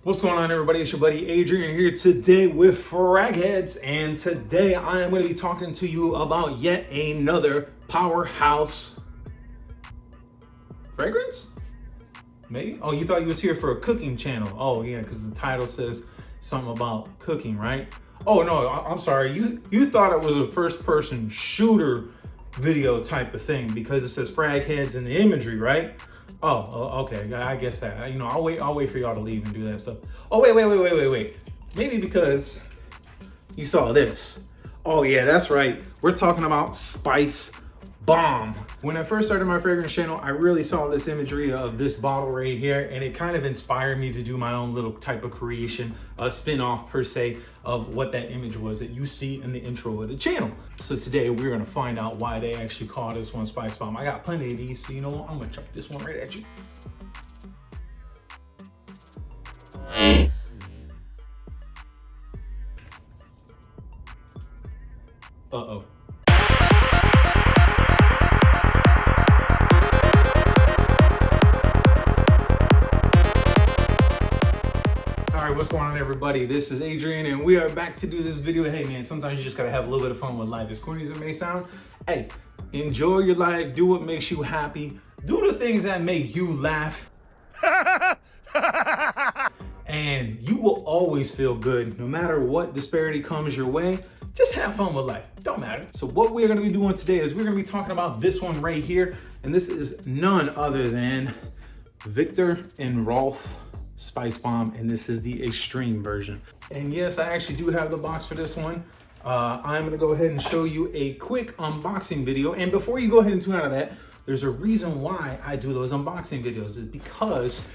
What's going on, everybody? It's your buddy Adrian here today with Fragheads, and today I am going to be talking to you about yet another powerhouse fragrance? Maybe? Oh, you thought you was here for a cooking channel. Oh yeah, because the title says something about cooking, right? Oh no, I'm sorry. You thought it was a first-person shooter video type of thing because it says Fragheads in the imagery, right? Oh, okay. I guess that. I'll wait for y'all to leave and do that stuff. Oh, wait. Maybe because you saw this. Oh yeah, that's right. We're talking about Spicebomb. When I first started my fragrance channel, I really saw this imagery of this bottle right here, and it kind of inspired me to do my own little type of creation, a spin-off per se of what that image was that you see in the intro of the channel. So today we're gonna find out why they actually call this one Spicebomb. I got plenty of these, so I'm gonna chuck this one right at you. Uh-oh. What's going on, everybody? This is Adrian, and we are back to do this video. Hey man, sometimes you just gotta have a little bit of fun with life. As corny as it may sound, hey, enjoy your life, do what makes you happy, do the things that make you laugh, and you will always feel good no matter what disparity comes your way. Just have fun with life, don't matter. So what we're gonna be doing today is we're gonna be talking about this one right here, and this is none other than Victor and Rolf Spicebomb, and this is the extreme version. And yes, I actually do have the box for this one. I'm gonna go ahead and show you a quick unboxing video. And before you go ahead and tune out of that, there's a reason why I do those unboxing videos, is because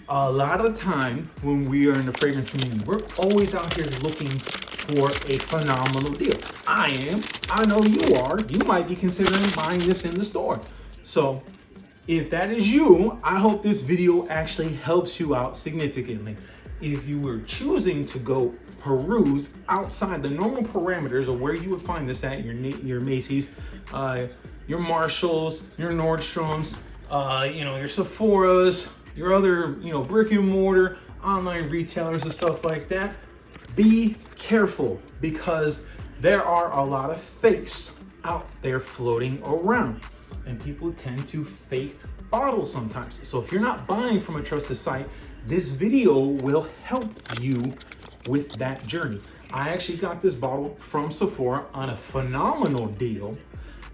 a lot of the time when we are in the fragrance community, we're always out here looking for a phenomenal deal. I am, I know you are. You might be considering buying this in the store. So if that is you, I hope this video actually helps you out significantly. If you were choosing to go peruse outside the normal parameters of where you would find this at, your Macy's, your Marshalls, your Nordstroms, your Sephora's, your other, brick and mortar online retailers and stuff like that, be careful, because there are a lot of fakes out there floating around. And people tend to fake bottles sometimes. So if you're not buying from a trusted site, this video will help you with that journey. I actually got this bottle from Sephora on a phenomenal deal.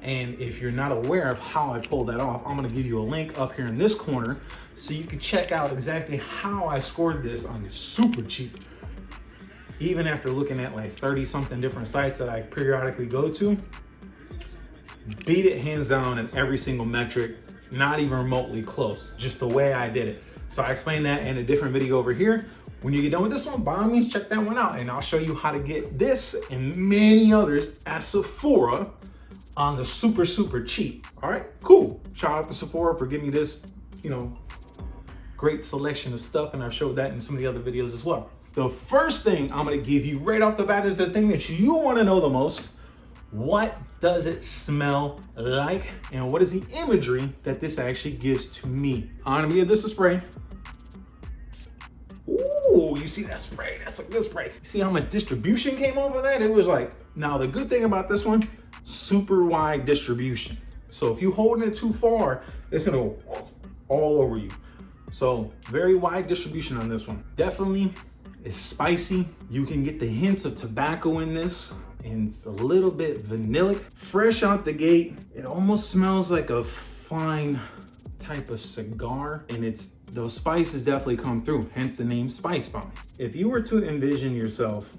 And if you're not aware of how I pulled that off, I'm gonna give you a link up here in this corner so you can check out exactly how I scored this on super cheap. Even after looking at like 30 something different sites that I periodically go to, beat it hands down in every single metric, not even remotely close, just the way I did it. So I explained that in a different video over here. When you get done with this one, by all means, check that one out, and I'll show you how to get this and many others at Sephora on the super cheap. All right, cool. Shout out to Sephora for giving me this, great selection of stuff, and I've showed that in some of the other videos as well. The first thing I'm gonna give you right off the bat is the thing that you wanna know the most. What does it smell like, and what is the imagery that this actually gives to me? I'm gonna give this a spray. Ooh, you see that spray? That's a good spray. See how much distribution came off of that? It was like, now the good thing about this one, super wide distribution. So if you're holding it too far, it's gonna go all over you. So very wide distribution on this one. Definitely is spicy. You can get the hints of tobacco in this, and it's a little bit vanillic. Fresh out the gate, it almost smells like a fine type of cigar, and those spices definitely come through, hence the name Spicebomb. If you were to envision yourself,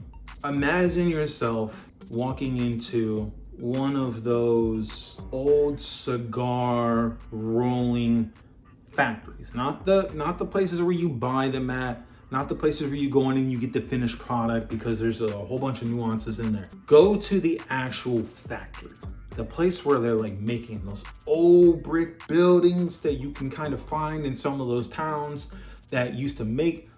imagine yourself walking into one of those old cigar rolling factories, not the places where you buy them at, not the places where you go in and you get the finished product, because there's a whole bunch of nuances in there. Go to the actual factory, the place where they're like making those old brick buildings that you can kind of find in some of those towns that used to make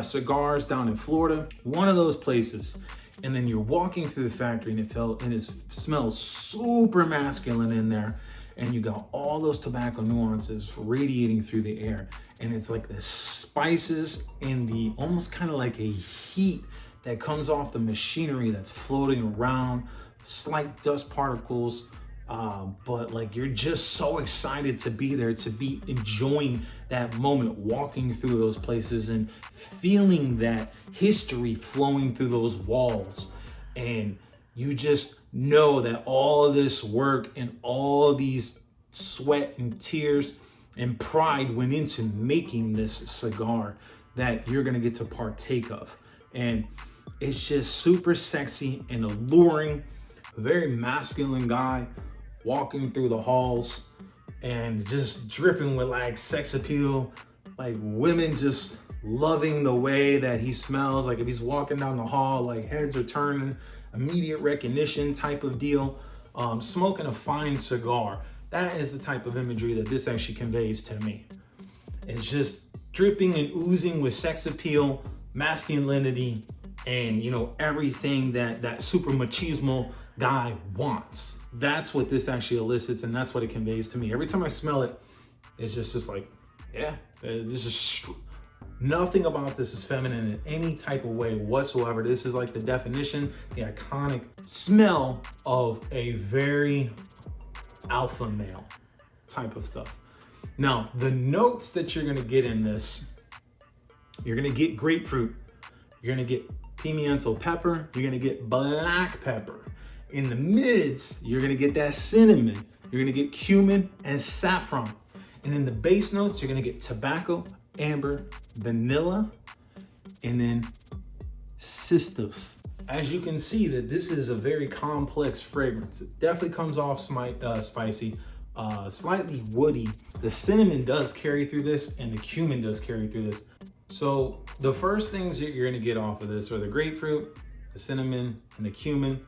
cigars down in Florida. One of those places. And then you're walking through the factory, and it smells super masculine in there. and you got all those tobacco nuances radiating through the air. And it's like the spices and the almost kind of like a heat that comes off the machinery that's floating around, slight dust particles, but like you're just so excited to be there, to be enjoying that moment, walking through those places and feeling that history flowing through those walls. And you just know that all of this work and all these sweat and tears and pride went into making this cigar that you're gonna get to partake of. And it's just super sexy and alluring, a very masculine guy walking through the halls and just dripping with like sex appeal, like women just loving the way that he smells. Like if he's walking down the hall, like heads are turning, immediate recognition type of deal. Smoking a fine cigar. That is the type of imagery that this actually conveys to me. It's just dripping and oozing with sex appeal, masculinity, and you know, everything that super machismo guy wants. That's what this actually elicits, and that's what it conveys to me. Every time I smell it, it's just like, yeah, this is nothing about this is feminine in any type of way whatsoever. This is like the definition, the iconic smell of a very alpha male type of stuff. Now, the notes that you're gonna get in this, you're gonna get grapefruit, you're gonna get pimiento pepper, you're gonna get black pepper. In the mids, you're gonna get that cinnamon, you're gonna get cumin and saffron. And in the base notes, you're gonna get tobacco, amber, vanilla, and then citrus. As you can see, that this is a very complex fragrance. It definitely comes off spicy, slightly woody. The cinnamon does carry through this, and the cumin does carry through this. So the first things that you're gonna get off of this are the grapefruit, the cinnamon, and the cumin.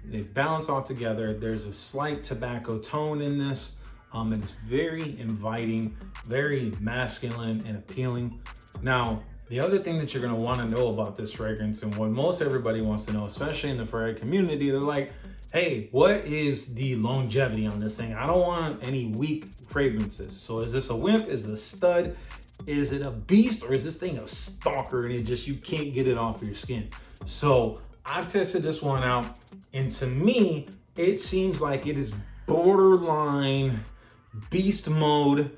They balance off together. There's a slight tobacco tone in this. It's very inviting, very masculine and appealing. Now, the other thing that you're gonna wanna know about this fragrance, and what most everybody wants to know, especially in the Ferrari community, they're like, hey, what is the longevity on this thing? I don't want any weak fragrances. So is this a wimp? Is it a stud? Is it a beast? Or is this thing a stalker and you can't get it off of your skin? So I've tested this one out, and to me, it seems like it is borderline beast mode,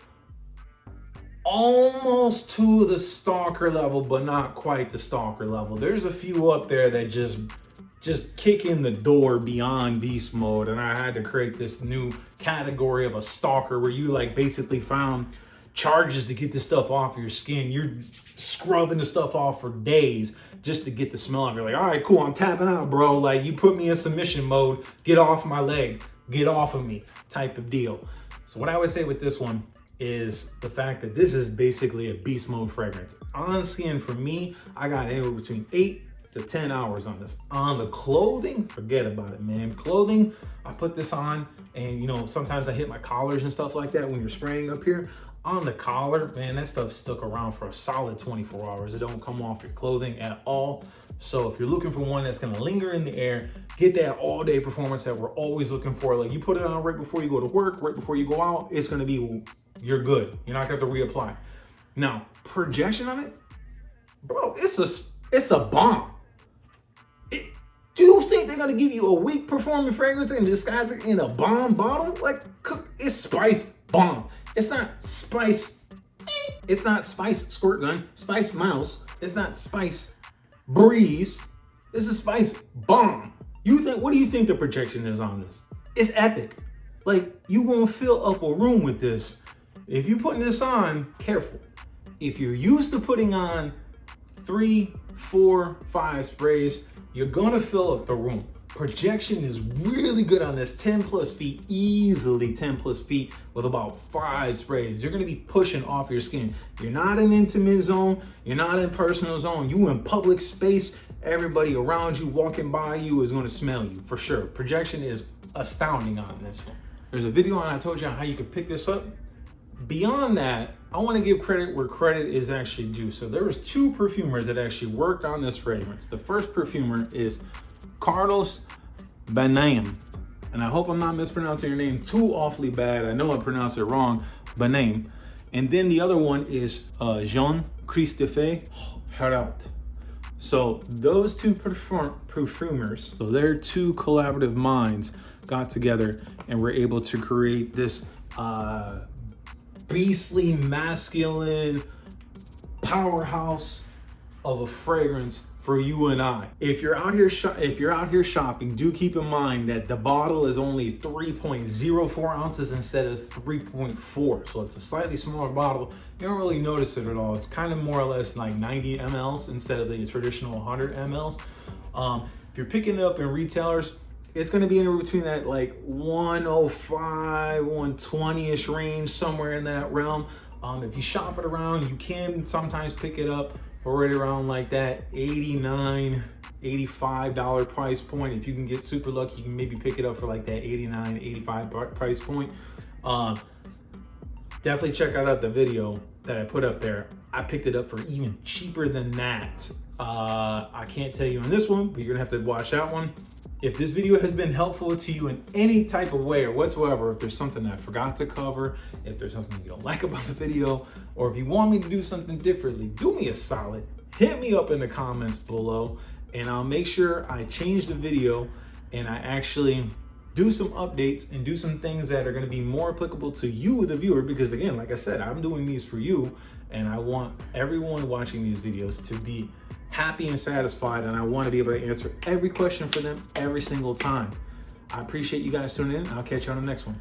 almost to the stalker level, but not quite the stalker level. There's a few up there that just kick in the door beyond beast mode, and I had to create this new category of a stalker where you like basically found charges to get this stuff off your skin. You're scrubbing the stuff off for days just to get the smell off. You're like, all right, cool, I'm tapping out, bro. Like, you put me in submission mode, get off my leg, get off of me type of deal. So what I would say with this one is the fact that this is basically a beast mode fragrance. On skin, for me, I got anywhere between 8 to 10 hours on this. On the clothing, forget about it, man. Clothing, I put this on, and you know, sometimes I hit my collars and stuff like that when you're spraying up here. On the collar, man, that stuff stuck around for a solid 24 hours. It don't come off your clothing at all. So if you're looking for one that's gonna linger in the air, get that all day performance that we're always looking for. Like, you put it on right before you go to work, right before you go out, it's gonna be, you're good. You're not gonna have to reapply. Now, projection on it, bro, it's a bomb. Do you think they're gonna give you a weak performing fragrance and disguise it in a bomb bottle? Like, it's Spice Bomb. It's not Spice. It's not Spice Squirt Gun, Spice Mouse. It's not Spice Breeze. This is Spice Bomb. What do you think the projection is on this? It's epic. Like, you gonna fill up a room with this. If you're putting this on, careful. If you're used to putting on 3, 4, 5 sprays, you're gonna fill up the room. Projection is really good on this. 10 plus feet, easily 10 plus feet with about 5 sprays. You're gonna be pushing off your skin. You're not in intimate zone, you're not in personal zone, you in public space, everybody around you walking by you is gonna smell you for sure. Projection is astounding on this one. There's a video on, I told you how you could pick this up. Beyond that, I wanna give credit where credit is actually due. So there was 2 perfumers that actually worked on this fragrance. The first perfumer is Carlos Banam. And I hope I'm not mispronouncing your name too awfully bad. I know I pronounced it wrong, Benem. And then the other one is Jean-Christophe Heraut. So those two perfumers, so their two collaborative minds got together and were able to create this beastly masculine powerhouse of a fragrance for you and I. If you're out here shopping, do keep in mind that the bottle is only 3.04 ounces instead of 3.4. So it's a slightly smaller bottle. You don't really notice it at all. It's kind of more or less like 90 mLs instead of the traditional 100 mLs. If you're picking it up in retailers, it's going to be in between that like 105, 120-ish range, somewhere in that realm. If you shop it around, you can sometimes pick it up right around like that $89, $85 price point. If you can get super lucky, you can maybe pick it up for like that $89, $85 price point. Definitely check out the video that I put up there. I picked it up for even cheaper than that. I can't tell you on this one, but you're gonna have to watch that one. If this video has been helpful to you in any type of way or whatsoever, if there's something I forgot to cover, if there's something you don't like about the video, or if you want me to do something differently, do me a solid, hit me up in the comments below, and I'll make sure I change the video and I actually do some updates and do some things that are gonna be more applicable to you, the viewer, because again, like I said, I'm doing these for you, and I want everyone watching these videos to be happy and satisfied, and I want to be able to answer every question for them every single time. I appreciate you guys tuning in. I'll catch you on the next one.